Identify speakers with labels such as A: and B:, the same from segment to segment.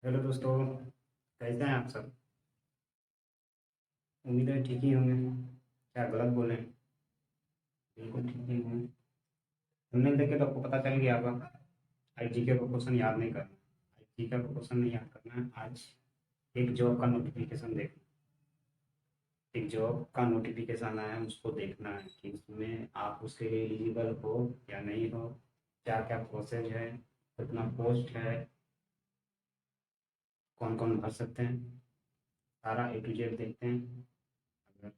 A: Hello दोस्तों, कैसे हैं आप सब। उम्मीद है ठीक ही होंगे। क्या गलत बोले? बिल्कुल ठीक ही होंगे। हमने देखे तो आपको पता चल गया होगा। आज जीके का क्वेश्चन याद नहीं करना। आज जीके का क्वेश्चन नहीं याद करना है। आज एक जॉब का नोटिफिकेशन देखना। एक जॉब का नोटिफिकेशन आया है, उसको देखना है कि उसमें आप उसके लिए एलिजिबल हो या नहीं हो। क्या क्या प्रोसेस है, कितना पोस्ट है, कौन कौन भर सकते हैं, सारा ए टू जेड देखते हैं। अगर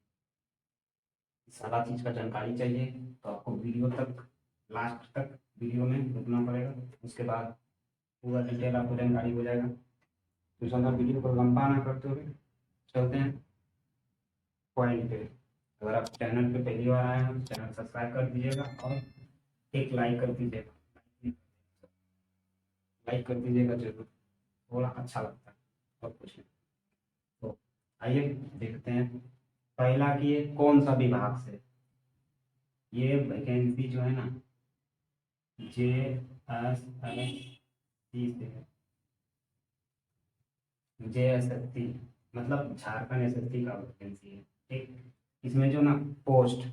A: सारा चीज़ का जानकारी चाहिए तो आपको वीडियो तक, लास्ट तक वीडियो में रुकना पड़ेगा। उसके बाद पूरा डिटेल आपको जानकारी हो जाएगा। तो ज़्यादा वीडियो को लंबा ना करते हुए चलते हैं पॉइंट पे। अगर आप चैनल पे पहली बार आए हैं तो चैनल सब्सक्राइब कर दीजिएगा और एक लाइक कर दीजिएगा। लाइक कर दीजिएगा जरूर, थोड़ा अच्छा लगता है और कुछ नहीं। तो आइए देखते हैं। पहला कि ये कौन सा विभाग से। ये वैकेंसी जो है ना, JSSC से है। JSSC मतलब झारखंड एसएससी का वैकेंसी है। ठीक, इसमें जो ना पोस्ट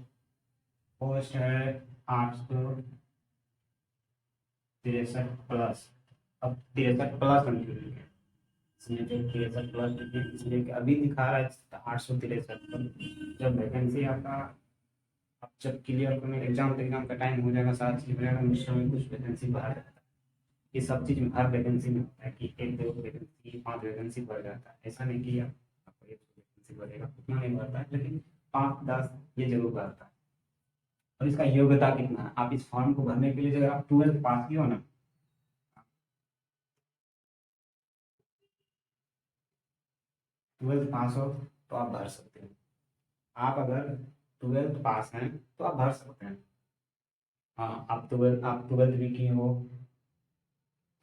A: पोस्ट है 863 प्लस। अब 63 प्लस हम लिखेंगे, इसलिए जो 63 प्लस लिखे इसलिए कि अभी दिखा रहा है 863 पर। जब वैकेंसी आपका, अब जब क्लियर करने एग्जाम का टाइम हो जाएगा, सारा चीज हो जाएगा, निश्चय में कुछ वैकेंसी बाहर जाता है। ये सब चीज में हर वैकेंसी में होता है कि एक दो वैकेंसी, 5 वैकेंसी भर जाता है। ऐसा नहीं कि आपको एक वैकेंसी भरेगा, उतना नहीं भरता है, लेकिन 5 10 ये जरूर भरता है। और इसका योग्यता कितना है, आप इस फॉर्म को भरने के लिए अगर आप 12th पास किए हो ना, 12th पास हो तो आप भर सकते हैं। आप अगर 12th पास हैं तो आप भर सकते हैं। हाँ, आप ट्वेल्थ भी किए हो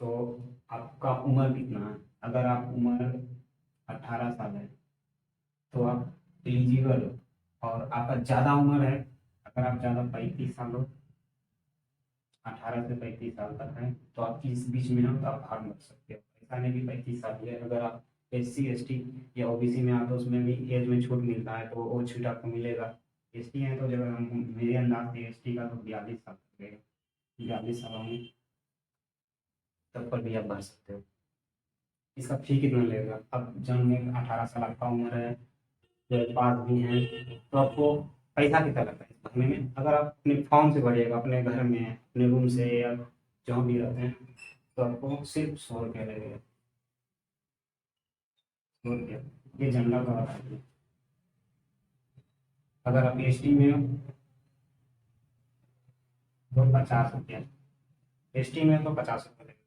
A: तो आपका उम्र कितना है। अगर आप उम्र 18 साल है तो आप एलिजिबल हो। और आपका ज़्यादा उम्र है, अगर आप ज़्यादा 35 साल हो, 18 से 35 साल तक है, तो आप इस बीच में हो तो आप फॉर्म भर सकते हो। ऐसा नहीं कि 35 साल है। अगर आप SC ST या OBC में आते हो, उसमें भी एज में छूट मिलता है तो वो छूट आपको मिलेगा। ST है तो जब हम, मेरे अंदाज से ST का तो 42 साल तक रहेगा। 42 साल होंगे तब पर भी आप भर सकते हो। इसका फी कितना लगेगा, अब जब में 18 साल आपका उम्र है, 12th पास भी हैं, तो आपको पैसा कितना लगता है इस भरने में। अगर आप अपने फॉर्म से भरिएगा, अपने घर में अपने रूम से या जहाँ भी रहते हैं, तो आपको सिर्फ 100 रुपया लगेगा। 100 रुपया, ये जनरल का बता है। अगर आप ST में हो तो 50 रुपया। ST में हो तो 50 रुपया लगेगा।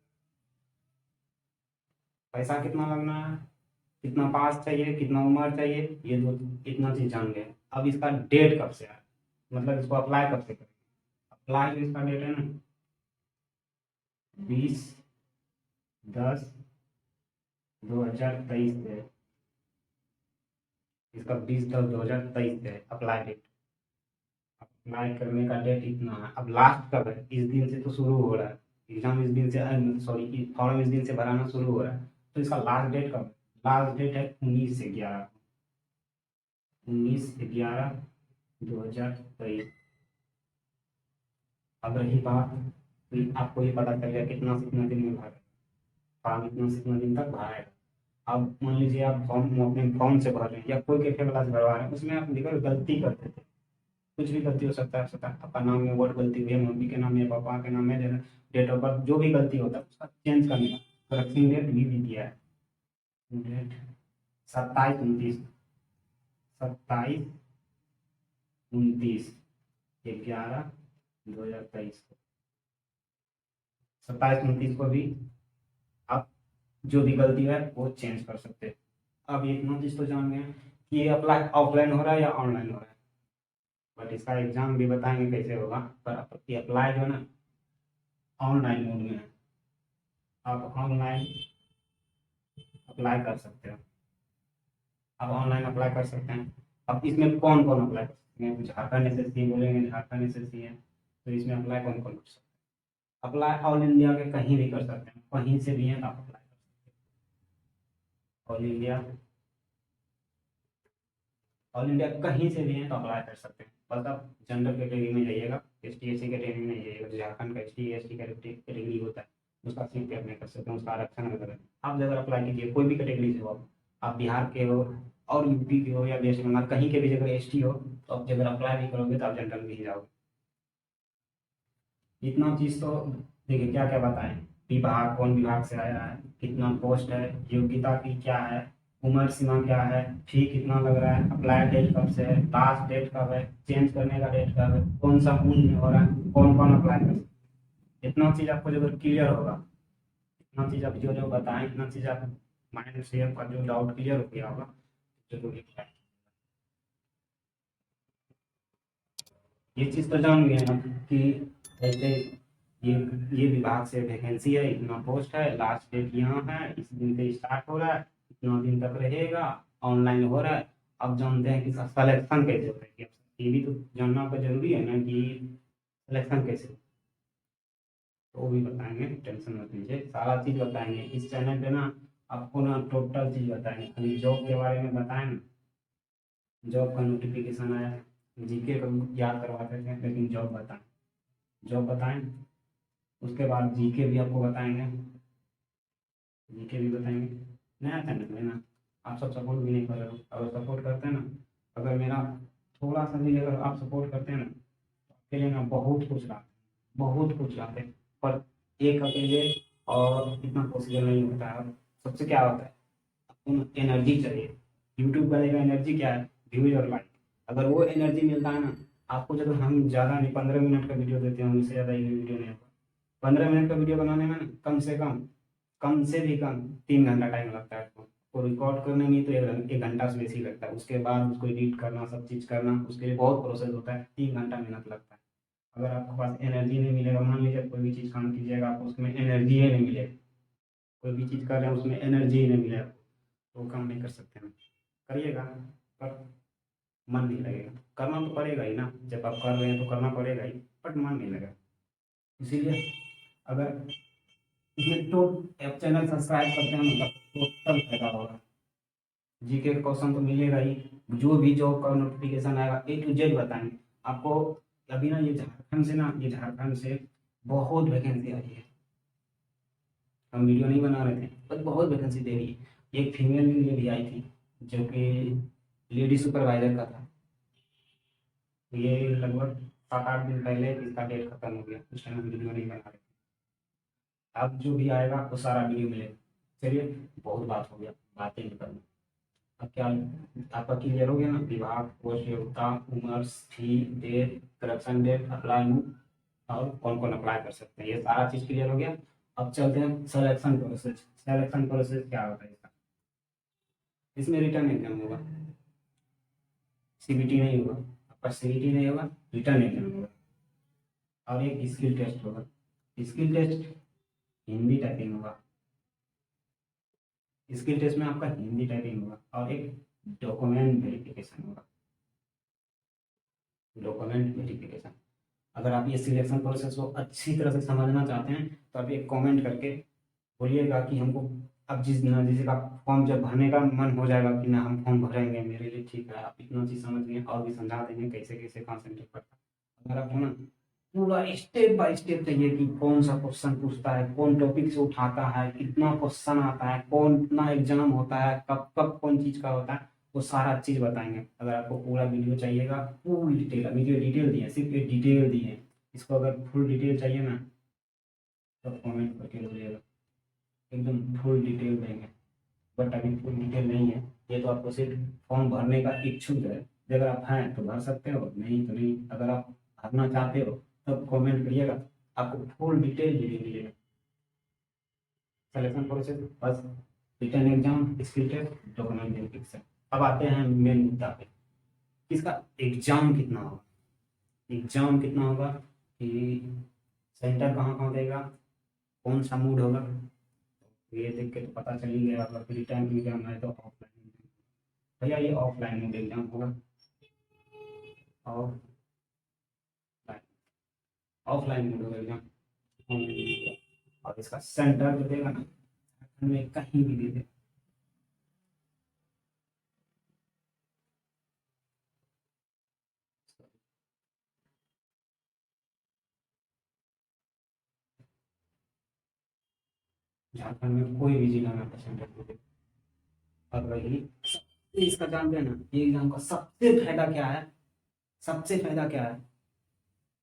A: पैसा कितना लगना है, कितना पास चाहिए, कितना उम्र चाहिए, ये दो, इतना चीज जान गए। अब इसका डेट कब से है, मतलब इसको अप्लाई कब से करें। अप्लाई जो इसका डेट है ना, 20 10 2023 से। इसका 20 10 2023 से अप्लाई डेट। अप्लाई करने का डेट इतना है। अब लास्ट कब है, इस दिन से तो शुरू हो रहा है एग्जाम, इस दिन से, सॉरी, फॉर्म इस दिन से भराना शुरू हो रहा है। तो इसका लास्ट डेट कब है? लास्ट डेट है 19/11। 19/11/2023। अब रही बात, तो आपको ये पता चल गया कितना से कितना दिन में भरा, फॉर्म इतना से इतना दिन तक भराएगा। अब मान लीजिए आप फॉर्म अपने फॉर्म से भर रहे हैं या कोई कैफे वाला से भरवा रहे हैं, उसमें आप देखो गलती करते थे। कुछ भी गलती हो सकता है, आपका नाम में वर्ड गलती हुई है, मम्मी के नाम में, पापा के नाम में, डेट ऑफ बर्थ जो भी गलती होता है उसका चेंज करने का करेक्शन डेट भी दिया है। डेट 27 29, 27 29/11/2023 को, 27 29 को भी आप जो भी गलती है वो चेंज कर सकते हैं। अब एक नोटिस तो जान गए कि ये अप्लाई ऑफलाइन हो रहा है या ऑनलाइन हो रहा है, बट इसका एग्जाम भी बताएंगे कैसे होगा। पर ये अप्लाई जो है ना, ऑनलाइन मोड में है। आप ऑनलाइन अप्लाई कर सकते हो। आप ऑनलाइन अप्लाई कर सकते हैं। अब इसमें कौन कौन अप्लाई कर सकते हैं, झारखंड SSC बोलेंगे, झारखंड SSC है तो इसमें अप्लाई कौन कौन कर सकते हैं। अप्लाई ऑल इंडिया के कहीं भी कर सकते हैं, कहीं से भी हैं तो आप अप्लाई कर सकते हैं। ऑल इंडिया, ऑल इंडिया कहीं से भी हैं तो अप्लाई कर सकते हैं। बस आप जनरल कैटेगरी में जाइएगा, S T S C category में जाइएगा, जो झारखंड का एस टी कैटेगरी होता है उसका सीट पे अप्लाई कर सकते हैं, उसका आरक्षण अगर है। आप जगह अप्लाई कीजिए, कोई भी कैटेगरी से हो, आप बिहार के हो और यूपी के हो या वेस्ट बंगाल, कहीं के भी जगह एस टी हो तो आप जगह अप्लाई भी करोगे तो आप जनरल में ही जाओगे। इतना चीज़ तो देखिए, क्या क्या बताएं, विभाग कौन विभाग से आया है, कितना पोस्ट है, योग्यता की क्या है, उम्र सीमा क्या है, फी कितना लग रहा है, अप्लाई डेट कब से है, लास्ट डेट कब है, चेंज करने का डेट कब है, कौन सा मूड में हो रहा है, कौन कौन अप्लाई कर सकते हैं। इतना चीज़ आपको जब क्लियर होगा, इतना चीज़ आप जो जो बताएं, इतना चीज़ आप माइंड से आपका जो डाउट क्लियर हो गया होगा, जरूर apply। ये चीज़ तो जान गए ना कि ऐसे ये ये विभाग से वैकेंसी है, इतना पोस्ट है, लास्ट डेट यहाँ है, इस दिन से स्टार्ट हो रहा है, इतना दिन तक रहेगा, ऑनलाइन हो रहा है। अब जानते हैं कि सिलेक्शन कैसे होता है, कि ये भी तो जानना आपका जरूरी है ना कि सिलेक्शन कैसे होता है। तो वो भी बताएंगे, टेंशन मत लीजिए, सारा चीज़ बताएंगे इस चैनल पे ना। आपको ना टोटल चीज़ बताएंगे, खाली जॉब के बारे में बताएं ना, जॉब का नोटिफिकेशन आया, जीके का याद करवाते थे लेकिन जॉब बताएं, जॉब बताएं। उसके बाद जीके भी आपको बताएंगे, जीके भी बताएंगे। नया चैनल है ना, आप सब सपोर्ट भी नहीं कर रहे हो, अगर सपोर्ट करते हैं ना, अगर मेरा थोड़ा सा भी अगर आप सपोर्ट करते हैं ना, तो आपके लिए ना बहुत कुछ लाते हैं, बहुत कुछ लाते हैं। पर एक अकेले और इतना पॉसिबल नहीं होता है। और सबसे क्या होता है, आपको एनर्जी चाहिए। यूट्यूब वाले का एनर्जी क्या है, व्यूज और लाइक। अगर वो एनर्जी मिलता है ना आपको, जब हम ज़्यादा नहीं 15 मिनट का वीडियो देते हैं, उनसे ज़्यादा ये वीडियो नहीं होगा। 15 मिनट का वीडियो बनाने में ना कम से भी कम 3 घंटा टाइम लगता है आपको। और रिकॉर्ड करने में तो 1 घंटा से बेसी लगता है, उसके बाद उसको एडिट करना, सब चीज़ करना, उसके लिए बहुत प्रोसेस होता है, 3 घंटा मेहनत लगता है। अगर आपके पास एनर्जी नहीं मिलेगा, मान लीजिए कोई भी चीज़ काम कीजिएगा, आपको उसमें एनर्जी ही नहीं मिलेगी, कोई भी चीज़ कर रहे हैं उसमें एनर्जी ही नहीं मिलेगा, तो वो काम नहीं कर सकते हैं। करिएगा पर मन नहीं लगेगा, करना तो पड़ेगा ही ना, जब आप कर रहे हैं तो करना पड़ेगा ही, बट मन नहीं लगेगा। इसीलिए अगर इसमें तो आप चैनल सब्सक्राइब करते हैं मतलब टोटल फायदा होगा। जीके का क्वेश्चन तो मिलेगा ही, जो भी जॉब का नोटिफिकेशन आएगा A to Z बताएंगे आपको। अभी ना ये झारखंड से बहुत वैकेंसी आई है, हम वीडियो नहीं बना रहे थे, पर बहुत वैकेंसी दे रही है। एक फीमेल के लिए भी आई थी, जो कि लेडी सुपरवाइजर का था। ये लगभग 7-8 दिन पहले इसका डेट खत्म हो गया, उस टाइम हम वीडियो नहीं बना रहे थे। अब जो भी आएगा वो सारा वीडियो मिलेगा। चलिए, बहुत बात हो गया, बातें नहीं करना। अब क्या आपका क्लियर हो गया ना, विभाग, पोस्ट, योग्यता, उम्र, fee, date, selection date, apply mode और कौन कौन अप्लाई कर सकते हैं, ये सारा चीज़ क्लियर हो गया। अब चलते हैं सिलेक्शन प्रोसेस। सिलेक्शन प्रोसेस क्या होता है इसका, इसमें रिटर्न एग्जाम होगा, सीबीटी नहीं होगा, आपका सीबीटी नहीं होगा, रिटर्न एग्जाम होगा और एक स्किल टेस्ट होगा। स्किल टेस्ट हिंदी टाइपिंग होगा, स्किल टेस्ट में आपका हिंदी टाइपिंग होगा और एक डॉक्यूमेंट वेरिफिकेशन होगा, डॉक्यूमेंट वेरिफिकेशन। अगर आप ये सिलेक्शन प्रोसेस को अच्छी तरह से समझना चाहते हैं तो आप एक कमेंट करके बोलिएगा कि हमको, अब जिसे का फॉर्म जब भरने का मन हो जाएगा कि ना हम फॉर्म भरेंगे, मेरे लिए ठीक है, आप इतना चीज़ समझ गए और भी समझा देंगे कैसे कैसे कॉन्सेंट्रेट करता है। अगर आपको ना पूरा स्टेप बाय स्टेप चाहिए कि कौन सा क्वेश्चन पूछता है, कौन टॉपिक से उठाता है, कितना क्वेश्चन आता है, कौन कितना एग्जाम होता है, कब कब कौन चीज़ का होता है, वो सारा चीज़ बताएंगे। अगर आपको पूरा वीडियो चाहिएगा, फुल डिटेल, अभी जो डिटेल दिए सिर्फ एक डिटेल दी है, इसको अगर फुल डिटेल चाहिए ना तो कमेंट करके बोलिएगा, एकदम फुल डिटेल देंगे। बट अभी फुल डिटेल नहीं है, ये तो आपको सिर्फ फॉर्म भरने का इच्छुक है। अगर आप हैं तो भर सकते हो, नहीं तो नहीं। अगर आप भरना चाहते हो तब कमेंट करिएगा, आपको फुल डिटेल वीडियो मिलेगा। सिलेक्शन प्रोसेस बस, written exam, skill test, document verification. अब आते हैं मेन मुद्दा पे, इसका एग्जाम कितना होगा। एग्जाम कितना होगा कि सेंटर कहाँ कहाँ देगा, कौन सा मूड होगा, ये देख के तो पता चल ही गया। अगर रिटर्न एग्जाम है तो ऑफलाइन, भैया ये ऑफलाइन मोड एग्जाम होगा, ऑफलाइन, ऑफलाइन मोड होगा एग्जाम, ऑनलाइन नहीं होगा। और इसका सेंटर जो देगा ना, में कहीं भी दे दे, झारखंड में कोई भी जिला में सेंटर दे दे। और वही इसका जानते हैं ना, ये एग्जाम का सबसे फायदा क्या है, सबसे फायदा क्या है,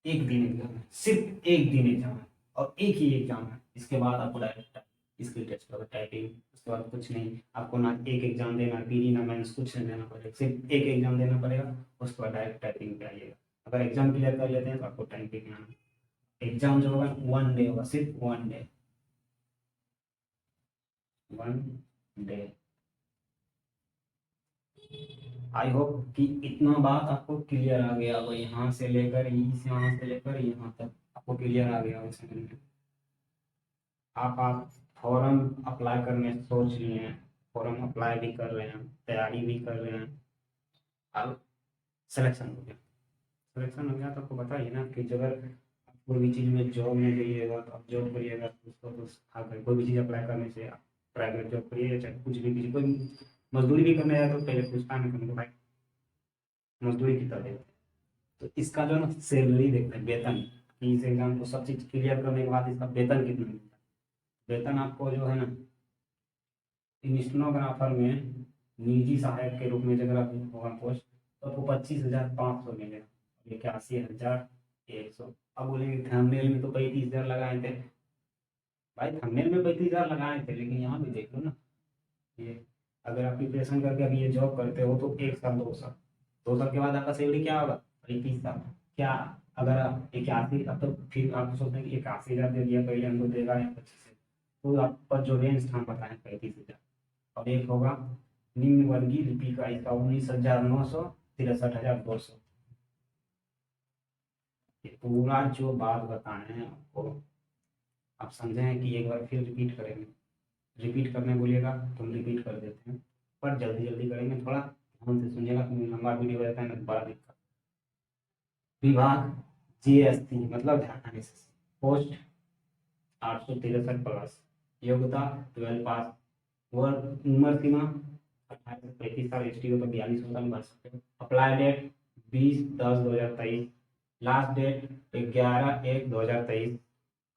A: एक दिन एग्जाम है, सिर्फ एक दिन एग्जाम है और एक ही एग्जाम है। इसके बाद आपको डायरेक्ट स्किल टेस्ट होगा, टाइपिंग, उसके बाद कुछ नहीं आपको, ना एक एग्जाम देना, पीडी ना मेंस, कुछ नहीं देना पड़ेगा, सिर्फ एक एग्जाम देना पड़ेगा, उसके बाद डायरेक्ट टाइपिंग पे आइएगा। अगर एग्जाम क्लियर कर लेते हैं तो आपको टाइपिंग आना। एग्जाम जो होगा 1 डे होगा, सिर्फ 1 डे, 1 डे। आई होप कि इतना बात आपको क्लियर आ गया होगा, यहाँ से लेकर यहाँ से लेकर यहाँ तक आपको क्लियर आ गया होगा समझ में। आप फॉर्म अप्लाई करने सोच लिए हैं, फॉर्म अप्लाई भी कर रहे हैं, तैयारी भी कर रहे हैं, अब सिलेक्शन हो गया, सिलेक्शन हो गया तो आपको बताइए ना कि अगर कोई भी चीज़ में जॉब में जाइएगा तो आप जॉब करिएगा तो उसको तो अगर कोई भी चीज़ अप्लाई करने से आप प्राइवेट जॉब करिए, चाहे कुछ भी कीजिए, कोई मजदूरी भी करने जाए तो पहले पूछता है ना भाई मजदूरी कितना देते हैं। तो इसका जो है ना सैलरी देखते हैं, वेतन, कि इस एग्जाम को सब चीज़ क्लियर करने के बाद इसका वेतन कितना मिलता है। वेतन आपको जो है ना स्टेनोग्राफर में निजी सहायक के रूप में अगर आप होगा पोस्ट तो आपको 25,500 मिलेगा, 81,100। अब बोलेंगे थंबनेल में तो 35,000 लगाए थे, भाई थंबनेल में 35,000 लगाए थे, लेकिन यहाँ भी देख लो ना, ये अगर आप प्रिपरेशन करके अभी ये जॉब करते हो तो 1 साल 2 साल, 2 साल के बाद आपका सैलरी क्या होगा, 35,000। क्या अगर आप 81, अब तो फिर आप सोचते हैं कि 81,000 दे दिया पहले हमको देगा या 25, तो आपका जो रेंज हम बताएं 35,000। और एक होगा निम्न वर्गीय लिपि का, इसका 19,900, 63,200। ये पूरा जो बात बताए हैं आपको, आप समझे हैं कि एक बार फिर रिपीट करेंगे, रिपीट करने बोलिएगा तो हम रिपीट कर देते हैं, पर जल्दी जल्दी करेंगे, थोड़ा ध्यान से सुनिएगा, लंबा वीडियो हो जाता है ना, बड़ा दिक्कत। विभाग जीएसटी मतलब झारखंड एसएससी, पोस्ट 863 प्लस, योग्यता 12 पास, वर्ग उम्र सीमा 18 से 35 साल, एसटी हो तो 42 साल भर सकते हो। Apply date 20/10/2023, last date 11/1/2023,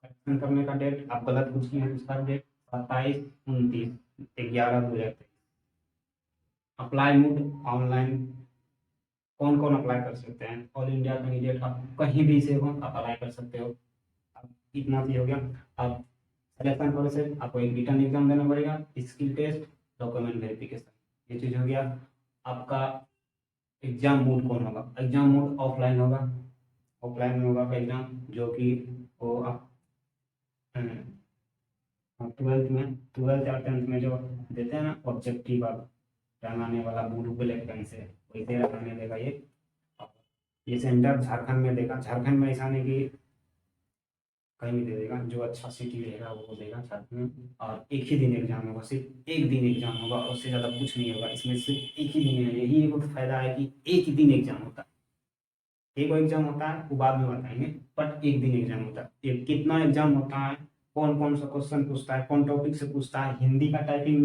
A: correction करने का डेट आप गलत कुछ किए हैं उसका डेट 27/29/11/2023। अप्लाई मोड ऑनलाइन, कौन कौन अप्लाई कर सकते हैं, ऑल इंडिया कैंडिडेट, आप कहीं भी से हो आप अप्लाई कर सकते हो। अब इतना सी हो गया। अब सिलेक्शन प्रोसेस, आपको एक रिटर्न एग्जाम देना पड़ेगा, स्किल टेस्ट, डॉक्यूमेंट वेरिफिकेशन, ये चीज़ हो गया। आपका एग्जाम मोड कौन होगा, एग्जाम मोड ऑफलाइन होगा, ऑफलाइन में होगा एग्जाम, जो कि वो आप 12th या 10th में जो देते हैं ना ऑब्जेक्टिव आप रंगाने वाला ब्लू ब्लैक पेन से, वैसे रंगाने देगा ये सेंटर झारखंड में देगा, झारखंड में ऐसा नहीं कि कहीं भी दे देगा, जो अच्छा सिटी रहेगा वो देगा झारखंड में। और एक ही दिन एग्जाम होगा, सिर्फ एक दिन एग्जाम होगा, उससे ज़्यादा कुछ नहीं होगा, इसमें सिर्फ एक ही दिन है, यही एक फायदा है कि एक ही दिन एग्जाम होता है। एक एग्जाम होता है वो बाद में बताएंगे, बट एक दिन एग्जाम होता है। कितना एग्जाम होता है, कौन कौन सा क्वेश्चन पूछता है, कौन टॉपिक से पूछता है, हिंदी का टाइपिंग